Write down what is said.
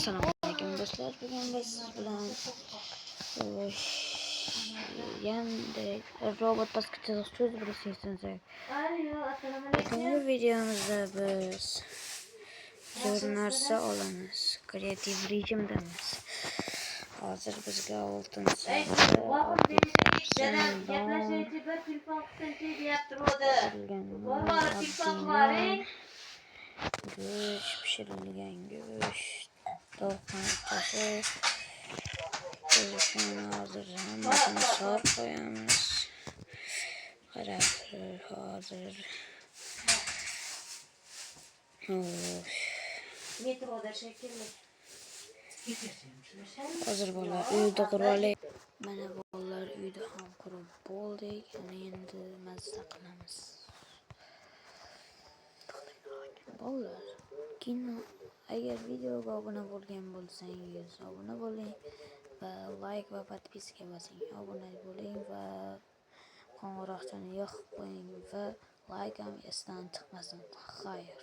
Assalomu alaykum do'stlar. Bugun biz siz bilan Yandex robot basketçilik so'z birleştirsak. Bugungi videomizda biz zo'r narsa olamiz. Kreativ rejimdamiz. Hozir bizga oltin go'sht, pishirilgan go'sht, tovuqning toshi, shuni hozir hammasini solib qo'yamiz. Qarab hozir hozir bolalar uyda qurib olaylik. Mana bolalar uyda ham qurib bo'ldik. Endi mazza qilamiz. Bolalar, agar videoga obuna bo'lgan bo'lsangiz, obuna bo'ling va like va podpiska bosing. Obuna bo'ling va qo'ng'iroqchani yoqib qo'ying va like ham esdan chiqmasin. Xayr.